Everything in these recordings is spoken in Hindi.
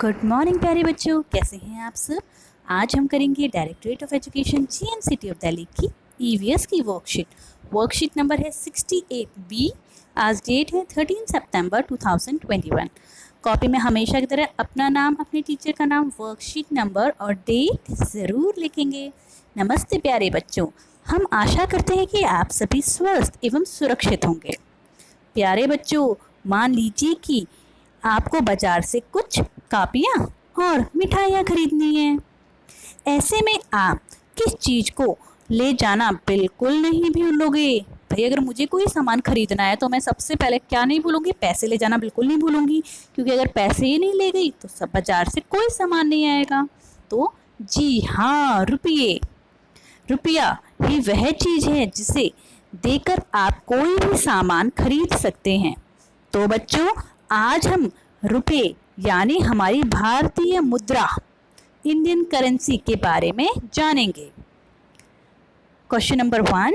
गुड मॉर्निंग प्यारे बच्चों, कैसे हैं आप सब। आज हम करेंगे directorate of education GNCT of Delhi की EVS की वर्कशीट नंबर है 68B। आज डेट है 13 सितंबर 2021। कॉपी में हमेशा की तरह अपना नाम, अपने टीचर का नाम, वर्कशीट नंबर और डेट ज़रूर लिखेंगे। नमस्ते प्यारे बच्चों, हम आशा करते हैं कि आप सभी स्वस्थ एवं सुरक्षित होंगे। प्यारे बच्चों, मान लीजिए कि आपको बाज़ार से कुछ कापियाँ और मिठाइयाँ खरीदनी है। ऐसे में आप किस चीज़ को ले जाना बिल्कुल नहीं भूलोगे। भाई, अगर मुझे कोई सामान खरीदना है तो मैं सबसे पहले क्या नहीं भूलूंगी, पैसे ले जाना बिल्कुल नहीं भूलूंगी, क्योंकि अगर पैसे ही नहीं ले गई तो सब बाज़ार से कोई सामान नहीं आएगा। तो जी हाँ, रुपया ही वह चीज़ है जिसे देकर आप कोई भी सामान खरीद सकते हैं। तो बच्चों, आज हम रुपये यानी हमारी भारतीय मुद्रा, इंडियन करेंसी के बारे में जानेंगे। क्वेश्चन नंबर 1,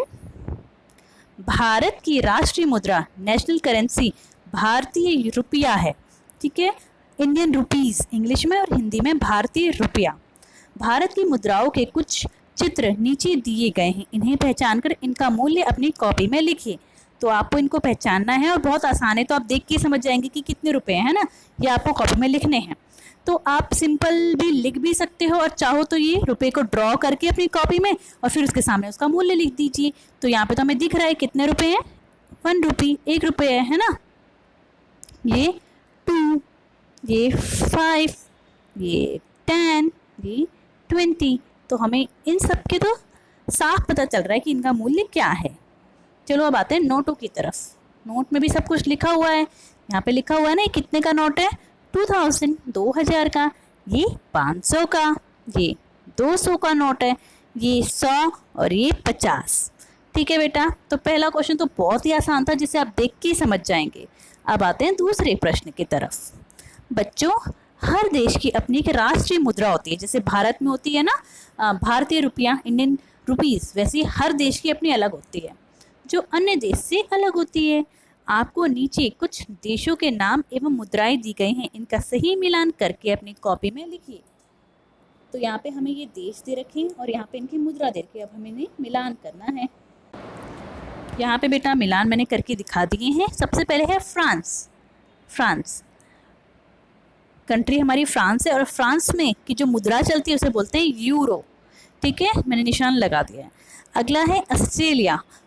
भारत की राष्ट्रीय मुद्रा, नेशनल करेंसी भारतीय रुपया है। ठीक है, इंडियन रुपीस इंग्लिश में और हिंदी में भारतीय रुपया। भारत की मुद्राओं के कुछ चित्र नीचे दिए गए हैं, इन्हें पहचानकर इनका मूल्य अपनी कॉपी में लिखिए। तो आपको इनको पहचानना है और बहुत आसान है, तो आप देख के समझ जाएंगे कि कितने रुपए हैं ना, ये आपको कॉपी में लिखने हैं। तो आप सिंपल भी लिख भी सकते हो और चाहो तो ये रुपए को ड्रॉ करके अपनी कॉपी में और फिर उसके सामने उसका मूल्य लिख दीजिए। तो यहाँ पे तो हमें दिख रहा है कितने रुपए हैं, 1 रुपी, 1 रुपये है ना। ये 2, ये 5, ये 10, ये 20। तो हमें इन सब के तो साफ पता चल रहा है कि इनका मूल्य क्या है। चलो अब आते हैं नोटों की तरफ। नोट में भी सब कुछ लिखा हुआ है। यहाँ पे लिखा हुआ है ना, कितने का नोट है, 2000, 2000 का, ये 500 का, ये 200 का नोट है, ये 100 और ये 50। ठीक है बेटा, तो पहला क्वेश्चन तो बहुत ही आसान था, जिसे आप देख के ही समझ जाएंगे। अब आते हैं दूसरे प्रश्न की तरफ। बच्चों, हर देश की अपनी एक राष्ट्रीय मुद्रा होती है। जैसे भारत में होती है ना भारतीय रुपया, इंडियन रुपीस, वैसे हर देश की अपनी अलग होती है, जो अन्य देश से अलग होती है। आपको नीचे कुछ देशों के नाम एवं मुद्राएं दी गई हैं, इनका सही मिलान करके अपनी कॉपी में लिखिए। तो यहाँ पे हमें ये देश दे रखे हैं और यहाँ पे इनकी मुद्रा दे रखी है। अब हमें इन्हें मिलान करना है। यहाँ पे बेटा मिलान मैंने करके दिखा दिए हैं। सबसे पहले है फ्रांस कंट्री हमारी फ्रांस है, और फ्रांस में की जो मुद्रा चलती है उसे बोलते हैं यूरो। ठीक है, मैंने निशान लगा दिया है। अगला है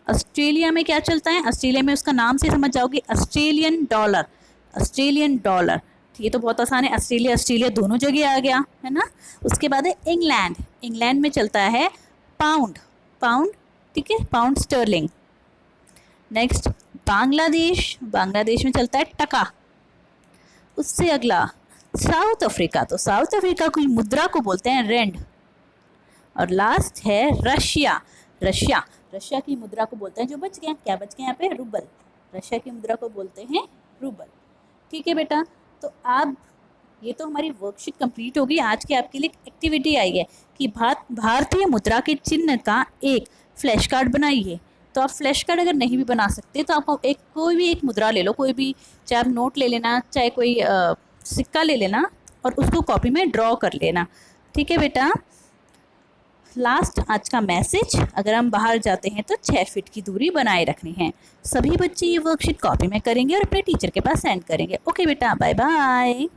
ऑस्ट्रेलिया में क्या चलता है, ऑस्ट्रेलिया में उसका नाम से समझ जाओगे, ऑस्ट्रेलियन डॉलर। ये तो बहुत आसान है, ऑस्ट्रेलिया दोनों जगह आ गया है ना। उसके बाद है इंग्लैंड में चलता है पाउंड। ठीक है, पाउंड स्टर्लिंग। नेक्स्ट बांग्लादेश में चलता है टका। उससे अगला साउथ अफ्रीका, तो साउथ अफ्रीका की मुद्रा को बोलते हैं रेंड। और लास्ट है रशिया की मुद्रा को बोलते हैं, जो बच गया, क्या बच गया यहाँ पे, रूबल। रशिया की मुद्रा को बोलते हैं रूबल। ठीक है बेटा, तो आप ये तो हमारी वर्कशीट कंप्लीट होगी। आज की आपके लिए एक्टिविटी आई है कि भारतीय मुद्रा के चिन्ह का एक फ्लैश कार्ड बनाइए। तो आप फ्लैश कार्ड अगर नहीं भी बना सकते तो आपको कोई भी एक मुद्रा ले लो, कोई भी, चाहे आप नोट ले लेना, चाहे कोई सिक्का ले लेना और उसको कॉपी में ड्रॉ कर लेना। ठीक है बेटा। लास्ट आज का मैसेज, अगर हम बाहर जाते हैं तो 6 फीट की दूरी बनाए रखनी है। सभी बच्चे ये वर्कशीट कॉपी में करेंगे और अपने टीचर के पास सेंड करेंगे। ओके बेटा, बाय बाय।